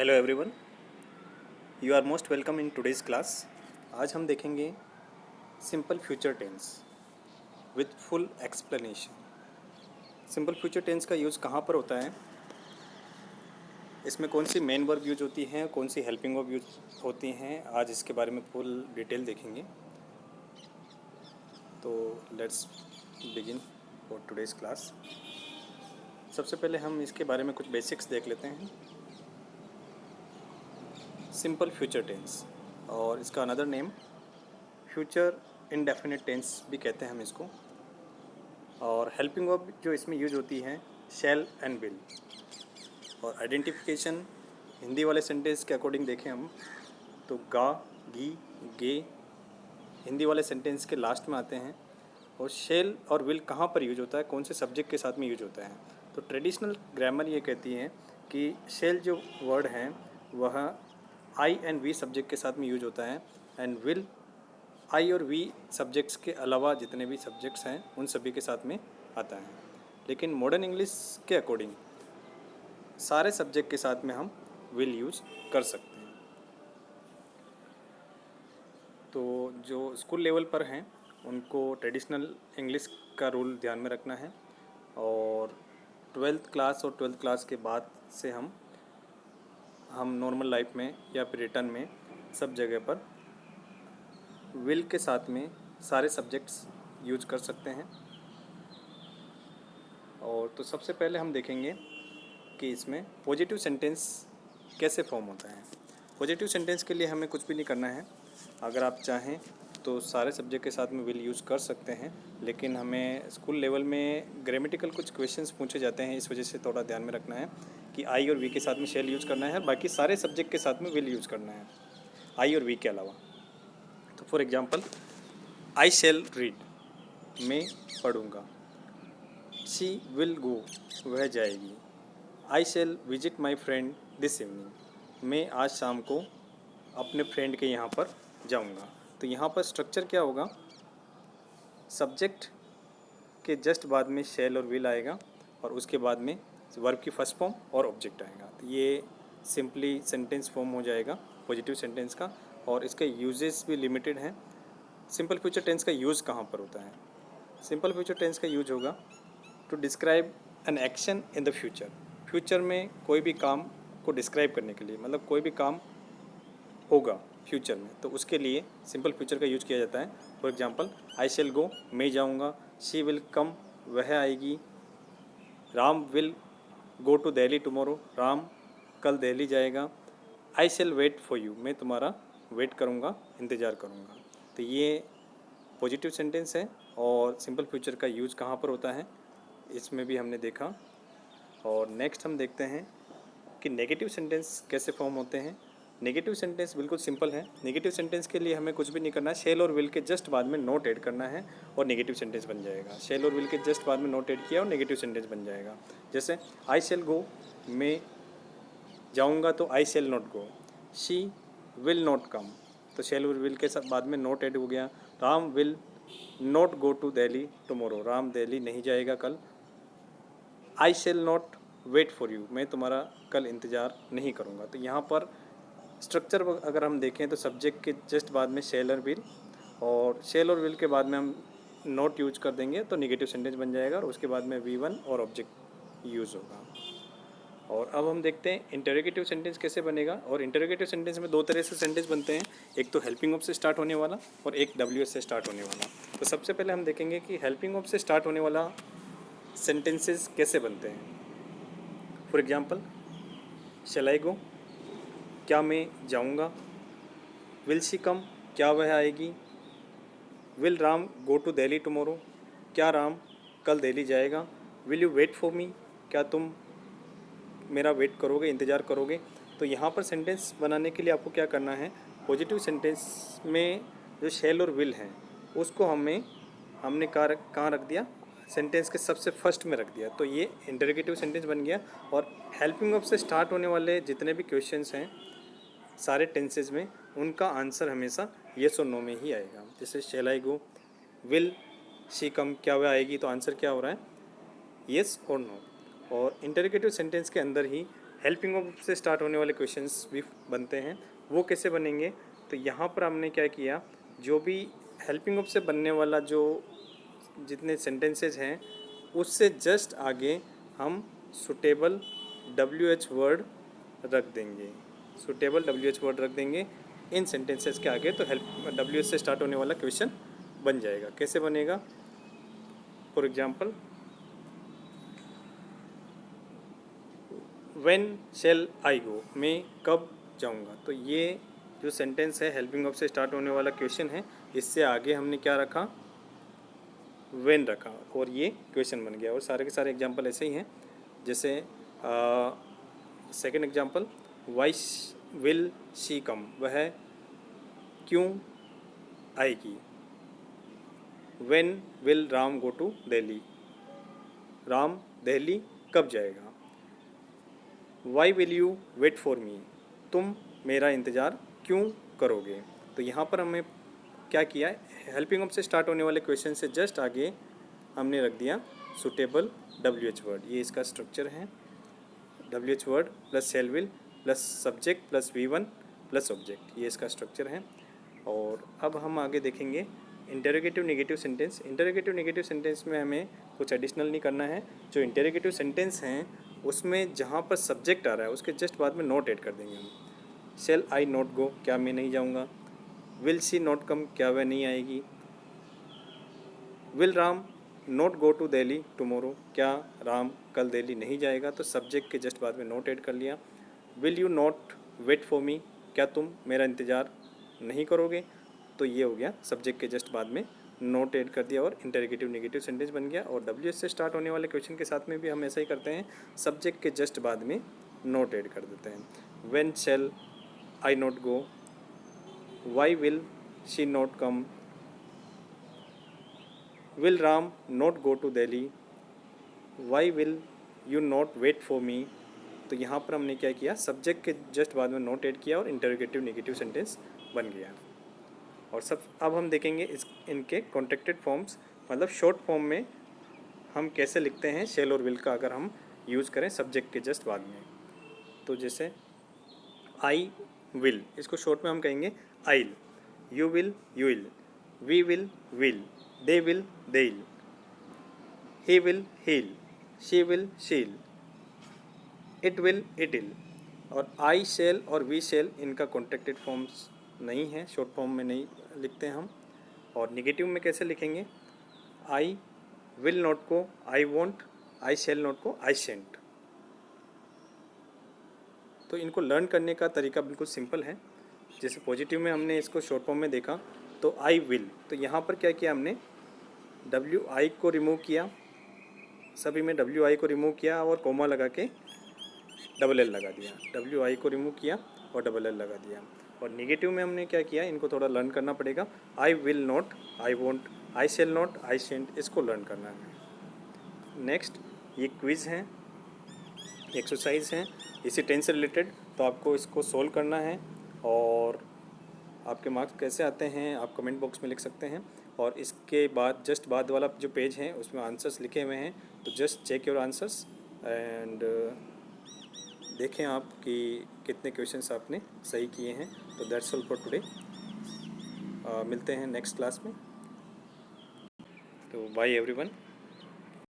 Hello everyone, you are most welcome in today's class. आज हम देखेंगे simple future tense with full explanation. Simple future tense का use कहाँ पर होता है, इसमें कौन सी मेन वर्ब यूज होती हैं, कौन सी हेल्पिंग वर्ब यूज होती हैं, आज इसके बारे में फुल डिटेल देखेंगे। तो let's begin for today's class. सबसे पहले हम इसके बारे में कुछ बेसिक्स देख लेते हैं। सिंपल फ्यूचर टेंस और इसका another name future indefinite tense भी कहते हैं हम इसको। और हेल्पिंग वर्ब जो इसमें यूज होती है शैल एंड विल। और आइडेंटिफिकेशन हिंदी वाले सेंटेंस के अकॉर्डिंग देखें हम तो गा, गी, गे हिंदी वाले सेंटेंस के लास्ट में आते हैं। और शैल और विल कहाँ पर यूज होता है, कौन से सब्जेक्ट के साथ में यूज होता है। तो ट्रेडिशनल ग्रामर ये कहती है कि शैल जो वर्ड हैं वह आई एंड वी सब्जेक्ट के साथ में यूज होता है, एंड विल आई और वी सब्जेक्ट्स के अलावा जितने भी सब्जेक्ट्स हैं उन सभी के साथ में आता है। लेकिन मॉडर्न इंग्लिश के अकॉर्डिंग सारे सब्जेक्ट के साथ में हम विल यूज कर सकते हैं। तो जो स्कूल लेवल पर हैं उनको ट्रेडिशनल इंग्लिश का रूल ध्यान में रखना है, और 12th क्लास और 12th क्लास के बाद से हम नॉर्मल लाइफ में या फिर रिटर्न में सब जगह पर विल के साथ में सारे सब्जेक्ट्स यूज कर सकते हैं। और तो सबसे पहले हम देखेंगे कि इसमें पॉजिटिव सेंटेंस कैसे फॉर्म होता है। पॉजिटिव सेंटेंस के लिए हमें कुछ भी नहीं करना है। अगर आप चाहें तो सारे सब्जेक्ट के साथ में विल यूज़ कर सकते हैं, लेकिन हमें स्कूल लेवल में ग्रामेटिकल कुछ क्वेश्चंस पूछे जाते हैं, इस वजह से थोड़ा ध्यान में रखना है कि आई और वी के साथ में शैल यूज़ करना है, बाकी सारे सब्जेक्ट के साथ में विल यूज़ करना है आई और वी के अलावा। तो for example I shall read, मैं पढ़ूँगा। शी विल गो, वह जाएगी। I shall visit my friend this evening, मैं आज शाम को अपने फ्रेंड के यहाँ पर जाऊँगा। तो यहाँ पर स्ट्रक्चर क्या होगा, सब्जेक्ट के जस्ट बाद में शैल और विल आएगा और उसके बाद में वर्ब की फर्स्ट फॉर्म और ऑब्जेक्ट आएगा। तो ये सिंपली सेंटेंस फॉर्म हो जाएगा पॉजिटिव सेंटेंस का, और इसके यूजेस भी लिमिटेड हैं। सिंपल फ्यूचर टेंस का यूज़ कहाँ पर होता है, सिंपल फ्यूचर टेंस का यूज होगा to describe an action in the future. Future में कोई भी काम को डिस्क्राइब करने के लिए, मतलब कोई भी काम होगा फ्यूचर में, तो उसके लिए सिंपल फ्यूचर का यूज किया जाता है। फॉर एग्जांपल आई शैल गो, मैं जाऊंगा। शी विल कम, वह आएगी। Ram will go to Delhi tomorrow, राम कल दिल्ली जाएगा। I shall wait for you, मैं तुम्हारा वेट करूंगा, इंतज़ार करूंगा। तो ये पॉजिटिव सेंटेंस है। और सिंपल फ्यूचर का यूज कहाँ पर होता है इसमें भी हमने देखा। और नेक्स्ट हम देखते हैं कि नेगेटिव सेंटेंस कैसे फॉर्म होते हैं। नेगेटिव सेंटेंस बिल्कुल सिंपल है। नेगेटिव सेंटेंस के लिए हमें कुछ भी नहीं करना है, शैल और विल के जस्ट बाद में नोट ऐड करना है और नेगेटिव सेंटेंस बन जाएगा। शैल और विल के जस्ट बाद में नोट ऐड किया और नेगेटिव सेंटेंस बन जाएगा। जैसे आई शैल गो, मैं जाऊँगा तो I shall not go. She will not come, तो शैल और विल के साथ बाद में नोट ऐड हो गया। Ram will not go to Delhi tomorrow, Ram Delhi नहीं जाएगा कल। I shall not wait for you, मैं तुम्हारा कल इंतज़ार नहीं करूँगा। तो यहाँ पर स्ट्रक्चर अगर हम देखें तो सब्जेक्ट के जस्ट बाद में शैल और विल, और शैल और विल के बाद में हम नोट यूज कर देंगे तो नेगेटिव सेंटेंस बन जाएगा, और उसके बाद में V1 और ऑब्जेक्ट यूज़ होगा। और अब हम देखते हैं इंटरोगेटिव सेंटेंस कैसे बनेगा। और इंटरोगेटिव सेंटेंस में दो तरह से सेंटेंस बनते हैं, एक तो हेल्पिंग ऑफ से स्टार्ट होने वाला और एक WH से स्टार्ट होने वाला। तो सबसे पहले हम देखेंगे कि हेल्पिंग ऑफ से स्टार्ट होने वाला सेंटेंसेस कैसे बनते हैं। फॉर एग्जाम्पल शैल आई गो, क्या मैं जाऊँगा। विल शी कम, क्या वह आएगी। Will Ram go to Delhi tomorrow, क्या राम कल दिल्ली जाएगा। Will you wait for me, क्या तुम मेरा वेट करोगे, इंतज़ार करोगे। तो यहाँ पर सेंटेंस बनाने के लिए आपको क्या करना है, पॉजिटिव सेंटेंस में जो शैल और विल हैं उसको हमने कहाँ रख दिया, सेंटेंस के सबसे फर्स्ट में रख दिया। तो ये इंटरोगेटिव सेंटेंस बन गया। और हेल्पिंग ऑफ से स्टार्ट होने वाले जितने भी क्वेश्चंस हैं सारे टेंसेज में, उनका आंसर हमेशा येस और नो में ही आएगा। जैसे शैल आई गो, विल शी कम, क्या वह आएगी, तो आंसर क्या हो रहा है येस और नो। और इंटरोगेटिव सेंटेंस के अंदर ही हेल्पिंग वर्ब से स्टार्ट होने वाले क्वेश्चंस भी बनते हैं। वो कैसे बनेंगे, तो यहाँ पर हमने क्या किया, जो भी हेल्पिंग वर्ब से बनने वाला जो जितने सेंटेंसेज हैं उससे जस्ट आगे हम सुटेबल WH वर्ड रख देंगे, सुटेबल WH वर्ड रख देंगे इन सेंटेंसेस के आगे, तो हेल्प WH से स्टार्ट होने वाला क्वेश्चन बन जाएगा। कैसे बनेगा, फॉर एग्जाम्पल व्हेन शैल आई गो, मैं कब जाऊंगा। तो ये जो सेंटेंस है हेल्पिंग वर्ब से स्टार्ट होने वाला क्वेश्चन है, इससे आगे हमने क्या रखा, व्हेन रखा, और ये क्वेश्चन बन गया। और सारे के सारे एग्जांपल ऐसे ही हैं। जैसे second example, why will she come, वह क्यों आएगी। When will Ram go to Delhi, राम दिल्ली कब जाएगा। Why will you wait for me, तुम मेरा इंतज़ार क्यों करोगे। तो यहाँ पर हमें क्या किया, हेल्पिंग वर्ब से स्टार्ट होने वाले क्वेश्चन से जस्ट आगे हमने रख दिया सुटेबल WH वर्ड। ये इसका स्ट्रक्चर है, WH word plus shell will plus subject plus V1 plus object, ये इसका स्ट्रक्चर है। और अब हम आगे देखेंगे interrogative negative sentence. Interrogative negative sentence में हमें कुछ एडिशनल नहीं करना है। जो इंटरोगेटिव सेंटेंस हैं उसमें जहाँ पर सब्जेक्ट आ रहा है उसके जस्ट बाद में नोट ऐड कर देंगे हम। शैल आई नॉट गो, क्या मैं नहीं जाऊँगा। विल शी नॉट कम, क्या वह नहीं आएगी। Will Ram not go to Delhi tomorrow, क्या राम कल दिल्ली नहीं जाएगा। तो सब्जेक्ट के जस्ट बाद में नोट ऐड कर लिया। Will you not wait for me, क्या तुम मेरा इंतज़ार नहीं करोगे। तो ये हो गया सब्जेक्ट के जस्ट बाद में नोट ऐड कर दिया और इंटरोगेटिव नेगेटिव सेंटेंस बन गया। और WH से स्टार्ट होने वाले क्वेश्चन के साथ में भी हम ऐसा ही करते हैं, सब्जेक्ट के जस्ट बाद में नोट ऐड कर देते हैं। When shall I not go, why will she not come, will Ram not go to Delhi, why will you not wait for me. तो यहाँ पर हमने क्या किया, सब्जेक्ट के जस्ट बाद में नोट ऐड किया और इंटरोगेटिव नेगेटिव सेंटेंस बन गया। और सब अब हम देखेंगे इनके कॉन्ट्रैक्टेड फॉर्म्स, मतलब शॉर्ट फॉर्म में हम कैसे लिखते हैं शैल और विल का अगर हम यूज़ करें सब्जेक्ट के जस्ट बाद में। तो जैसे आई विल, इसको शॉर्ट में हम कहेंगे I'll. You will you'll, we will, they will they'll, he will he'll, she will she'll, it will it'll. और आई शैल और वी शैल इनका कॉन्ट्रैक्टेड फॉर्म्स नहीं है, शॉर्ट फॉर्म में नहीं लिखते हम। और निगेटिव में कैसे लिखेंगे, आई विल नॉट को I want, I shall not को आई शेंट। तो इनको लर्न करने का तरीका बिल्कुल सिंपल है। जैसे पॉजिटिव में हमने इसको शॉर्ट फॉर्म में देखा तो आई विल, तो यहाँ पर क्या किया हमने, WI को रिमूव किया, सभी में WI को रिमूव किया और कोमा लगा के LL लगा दिया। WI को रिमूव किया और LL लगा दिया। और निगेटिव में हमने क्या किया, इनको थोड़ा लर्न करना पड़ेगा। I will not, I want, I shall not, I shunt, इसको लर्न करना है। नेक्स्ट ये क्विज़ है, एक्सरसाइज हैं इसी टेंस से रिलेटेड, तो आपको इसको सोल्व करना है। और आपके मार्क्स कैसे आते हैं आप कमेंट बॉक्स में लिख सकते हैं। और इसके बाद जस्ट बाद वाला जो पेज है उसमें आंसर्स लिखे हुए हैं, तो just check your answers and देखें आप कि कितने क्वेश्चंस आपने सही किए हैं। तो दैट्स ऑल फॉर टुडे, मिलते हैं नेक्स्ट क्लास में। तो बाय एवरीवन।